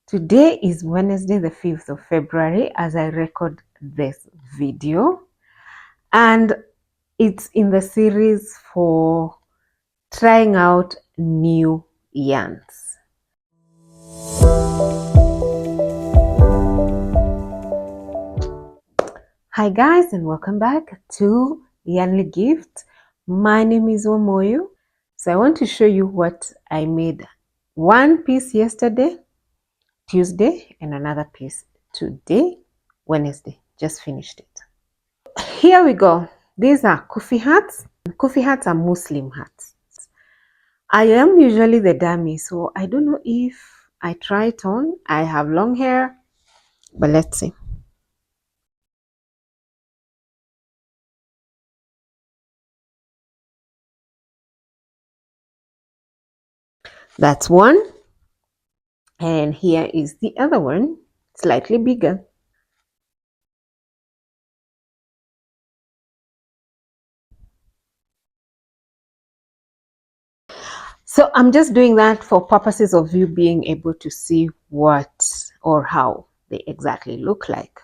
Today is Wednesday, the 5th of February, as I record this video, and it's in the series for trying out new yarns. Hi guys, and welcome back to Yarnly Gift. My name is Omoyo. So I want to show you what I made. One piece yesterday, Tuesday, and another piece today, Wednesday. Just finished it. Here we go. These are kufi hats. Kufi hats are Muslim hats. I am usually the dummy, so I don't know if I try it on. I have long hair, but let's see. That's one. And here is the other one, slightly bigger. So I'm just doing that for purposes of you being able to see what or how they exactly look like.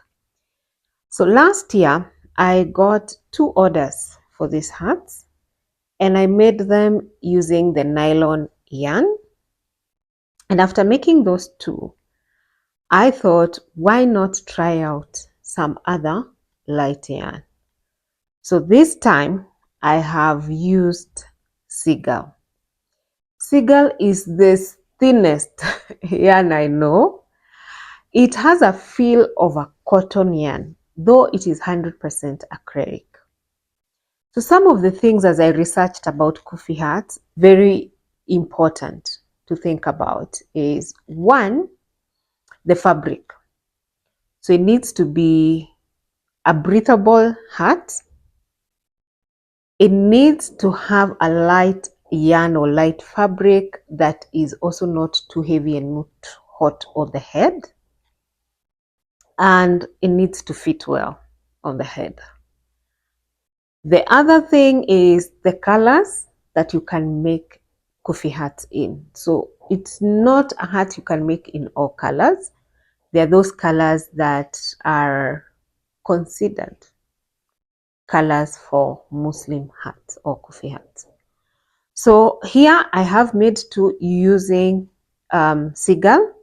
So last year, I got 2 orders for these hats, and I made them using the nylon yarn. And after making those 2, I thought, why not try out some other light yarn? So this time, I have used Seagull. Seagull is the thinnest yarn I know. It has a feel of a cotton yarn, though it is 100% acrylic. So some of the things as I researched about kufi hats, very important to think about is, one, the fabric. So it needs to be a breathable hat. It needs to have a light yarn or light fabric that is also not too heavy and not hot on the head. And it needs to fit well on the head. The other thing is the colors that you can make kufi hats in. So it's not a hat you can make in all colors. There are those colors that are considered colors for Muslim hats or kufi hats. So here I have made 2 using Seagull,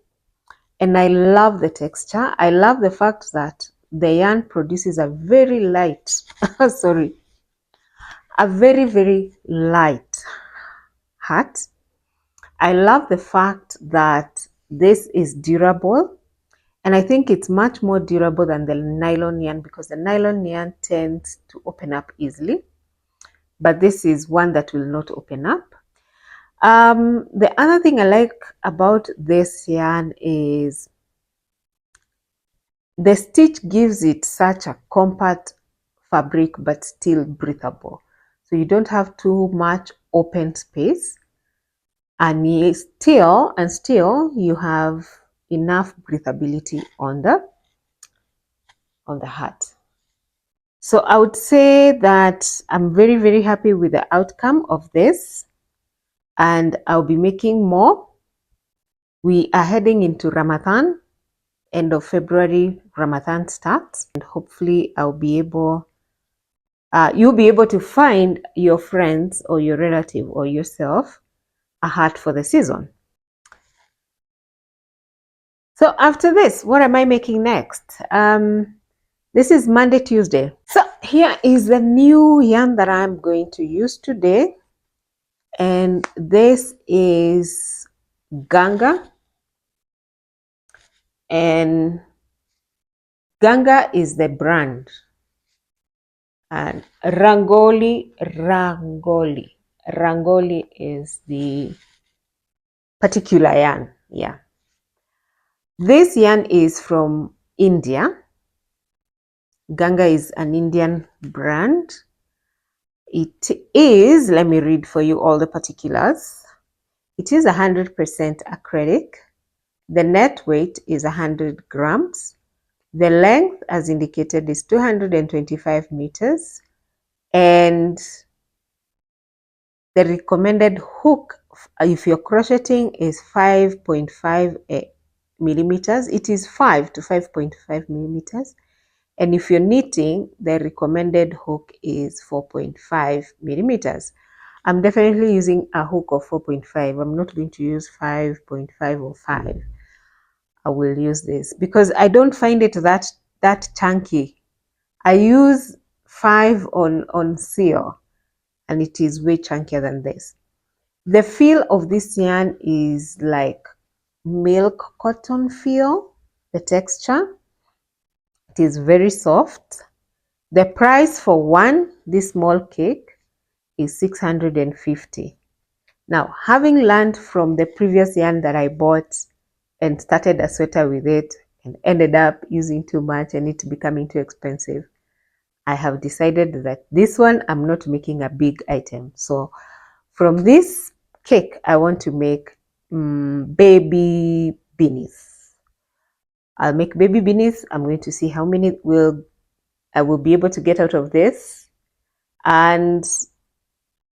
and I love the texture. I love the fact that the yarn produces a very light, sorry, a very, very light hat. I love the fact that this is durable, and I think it's much more durable than the nylon yarn, because the nylon yarn tends to open up easily, but this is one that will not open up. The other thing I like about this yarn is the stitch gives it such a compact fabric but still breathable. So you don't have too much open space, and still you have enough breathability on the hat. So I would say that I'm very, very happy with the outcome of this, and I'll be making more. We are heading into Ramadan. End of February, Ramadan starts, and hopefully I'll be able, you'll be able to find your friends or your relative or yourself a hat for the season. So after this, what am I making next? This is Monday, Tuesday. So here is the new yarn that I'm going to use today, and this is Ganga, and Ganga is the brand, and Rangoli is the particular yarn. Yeah, this yarn is from India. Ganga is an Indian brand. It is, let me read for you all the particulars. It is 100% acrylic. The net weight is 100 grams. The length, as indicated, is 225 meters. And the recommended hook, if you're crocheting, is 5.5 millimeters. It is 5 to 5.5 millimeters. And if you're knitting, the recommended hook is 4.5 millimeters. I'm definitely using a hook of 4.5. I'm not going to use 5.5 or 5. I will use this because I don't find it that chunky. I use 5 on seal and it is way chunkier than this. The feel of this yarn is like milk cotton feel, the texture. It is very soft. The price for this small cake is 650. Now, having learned from the previous yarn that I bought and started a sweater with it and ended up using too much and it becoming too expensive, I have decided that this one I'm not making a big item. So from this cake, I want to make baby beanies. I'll make baby beanies. I'm going to see how many I will be able to get out of this. And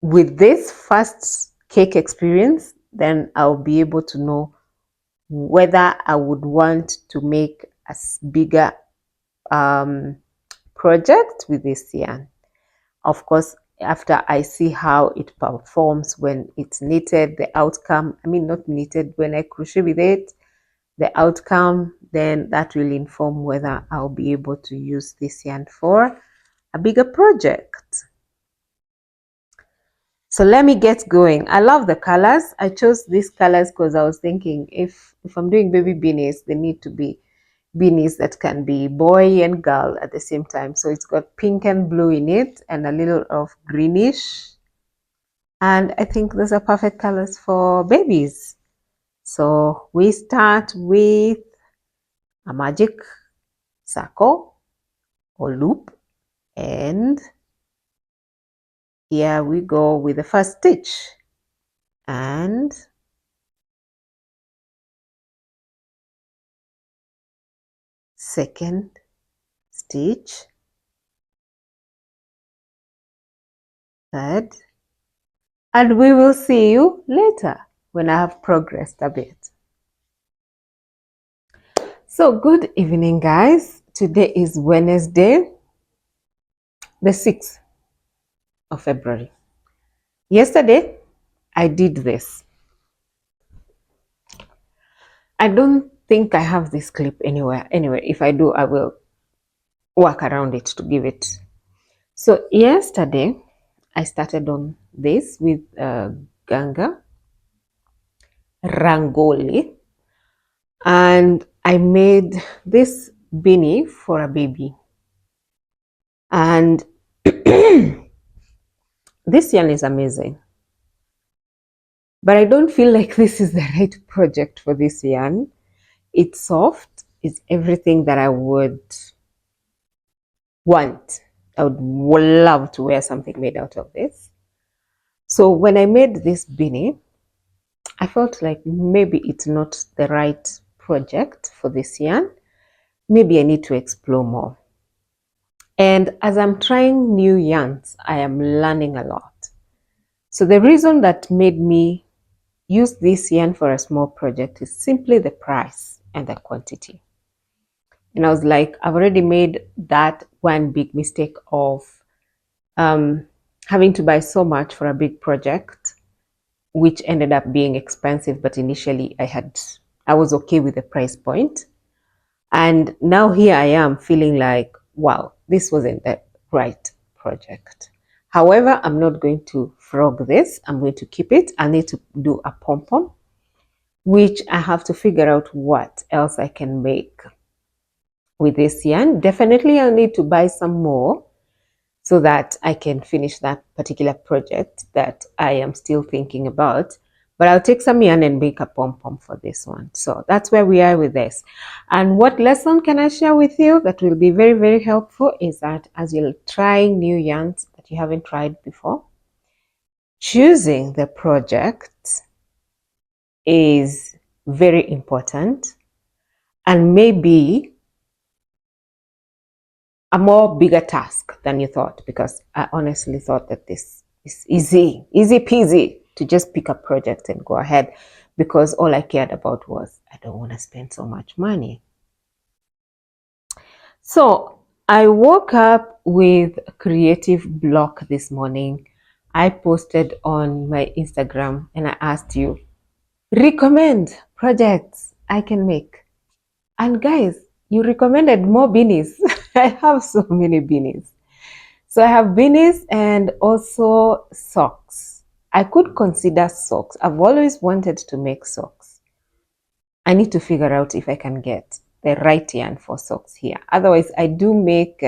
with this first cake experience, then I'll be able to know whether I would want to make a bigger project with this yarn. Of course, after I see how it performs when it's knitted, the outcome, I mean not knitted, when I crochet with it, the outcome, then that will inform whether I'll be able to use this yarn for a bigger project. So let me get going. I love the colors. I chose these colors because I was thinking if I'm doing baby beanies, they need to be beanies that can be boy and girl at the same time. So it's got pink and blue in it and a little of greenish. And I think those are perfect colors for babies. So we start with a magic circle or loop, and here we go with the first stitch and second stitch, third, and we will see you later when I have progressed a bit. So good evening, guys. Today is Wednesday, the 6th of February. Yesterday, I did this. I don't think I have this clip anywhere. Anyway, if I do, I will work around it to give it. So yesterday, I started on this with Ganga Rangoli, and I made this beanie for a baby. And this yarn is amazing. But I don't feel like this is the right project for this yarn. It's soft. It's everything that I would want. I would love to wear something made out of this. So when I made this beanie, I felt like maybe it's not the right project for this yarn. Maybe I need to explore more. And as I'm trying new yarns, I am learning a lot. So the reason that made me use this yarn for a small project is simply the price and the quantity. And I was like, I've already made that one big mistake of having to buy so much for a big project, which ended up being expensive. But initially I was okay with the price point. And now here I am feeling like, wow, this wasn't the right project. However, I'm not going to frog this. I'm going to keep it. I need to do a pom-pom, which I have to figure out what else I can make with this yarn. Definitely I'll need to buy some more so that I can finish that particular project that I am still thinking about. But I'll take some yarn and make a pom-pom for this one. So that's where we are with this. And what lesson can I share with you that will be very, very helpful is that as you're trying new yarns that you haven't tried before, choosing the project is very important and maybe a more bigger task than you thought, because I honestly thought that this is easy peasy to just pick a project and go ahead. because all I cared about was I don't want to spend so much money. So I woke up with a creative block this morning. I posted on my Instagram and I asked you, recommend projects I can make. And guys, you recommended more beanies. I have so many beanies. So I have beanies and also socks. I could consider socks. I've always wanted to make socks. I need to figure out if I can get the right yarn for socks here. Otherwise, I do make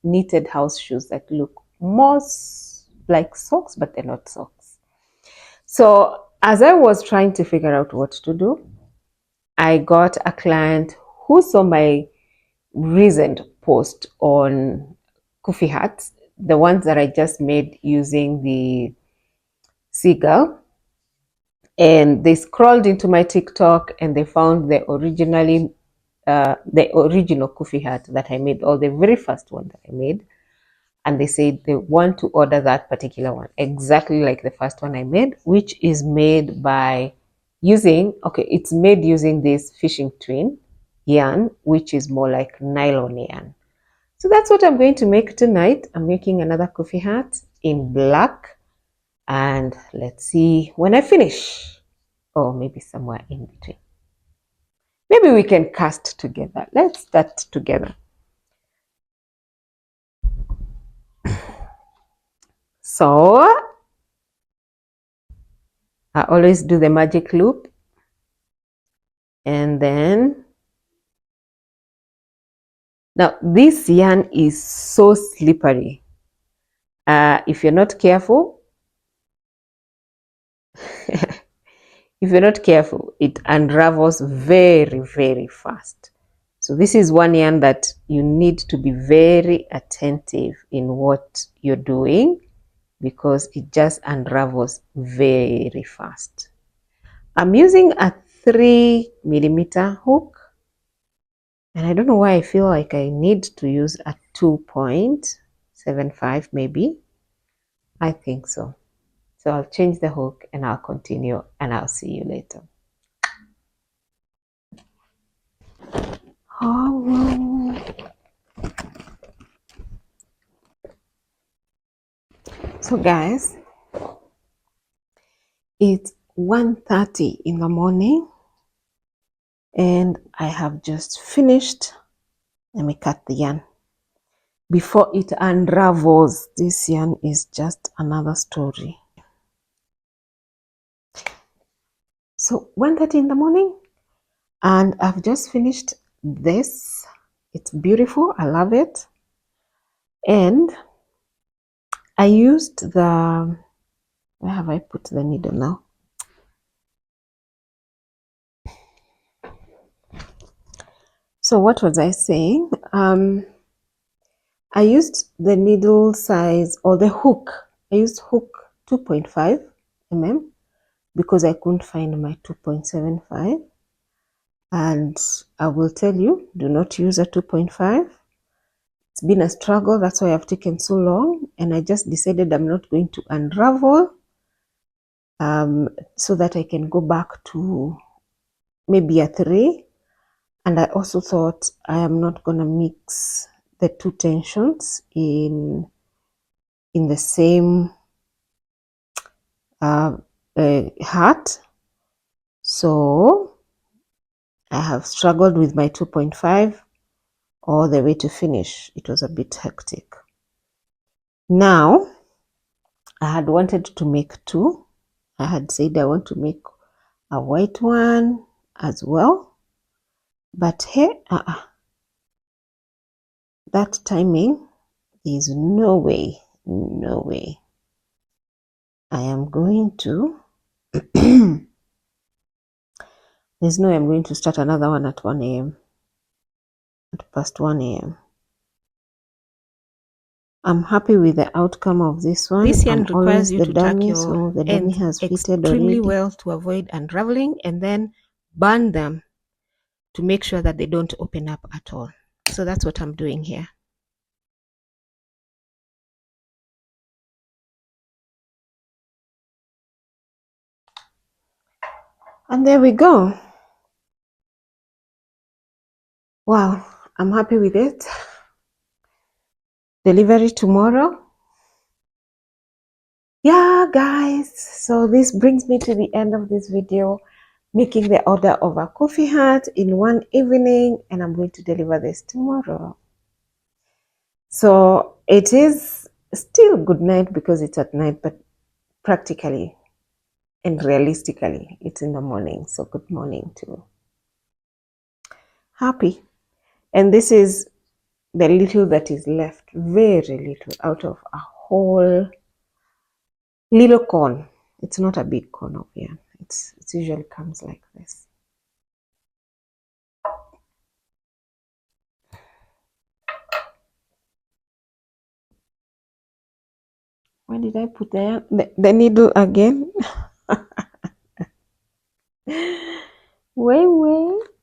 knitted house shoes that look more like socks, but they're not socks. So as I was trying to figure out what to do, I got a client who saw my recent post on kufi hats, the ones that I just made using the seagull. And they scrolled into my TikTok and they found the original kufi hat that I made, or the very first one that I made. And they said they want to order that particular one, exactly like the first one I made, which is made by it's made using this fishing twin yarn, which is more like nylon yarn. So that's what I'm going to make tonight. I'm making another kufi hat in black. And let's see when I finish, or maybe somewhere in between. Maybe we can cast together. Let's start together. So I always do the magic loop, and then now this yarn is so slippery. If you're not careful, it unravels very, very fast. So this is one yarn that you need to be very attentive in what you're doing, because it just unravels very fast. I'm using a 3mm hook, and I don't know why I feel like I need to use a 2.75 maybe. I think so. So I'll change the hook and I'll continue, and I'll see you later. Oh. So guys, it's 1:30 in the morning and I have just finished. Let me cut the yarn before it unravels. This yarn is just another story. So 1:30 in the morning and I've just finished this. It's beautiful. I love it. And I used the, where have I put the needle now? So what was I saying? I used the needle size, or the hook. I used hook 2.5 mm because I couldn't find my 2.75. And I will tell you, do not use a 2.5. It's been a struggle. That's why I've taken so long. And I just decided I'm not going to unravel so that I can go back to maybe a 3. And I also thought I am not going to mix the two tensions in the same hat. So I have struggled with my 2.5 all the way to finish. It was a bit hectic. Now, I had wanted to make 2. I had said I want to make a white one as well. But hey, that timing, there's no way. I am going to there's no way I'm going to start another one at 1 a.m. at past 1 a.m. I'm happy with the outcome of this one. This yarn requires you to tuck so the your dummy ends has fitted extremely already. well to avoid unraveling, and then burn them to make sure that they don't open up at all. So that's what I'm doing here. And there we go. Wow, I'm happy with it. Delivery tomorrow. Yeah, guys, so this brings me to the end of this video, making the order of a coffee hut in one evening, and I'm going to deliver this tomorrow. So it is still good night because it's at night, but practically and realistically it's in the morning. So good morning to Happy. And this is the little that is left, very little out of a whole little corn. It's not a big corn of yam. It usually comes like this. Where did I put the needle again? Wait.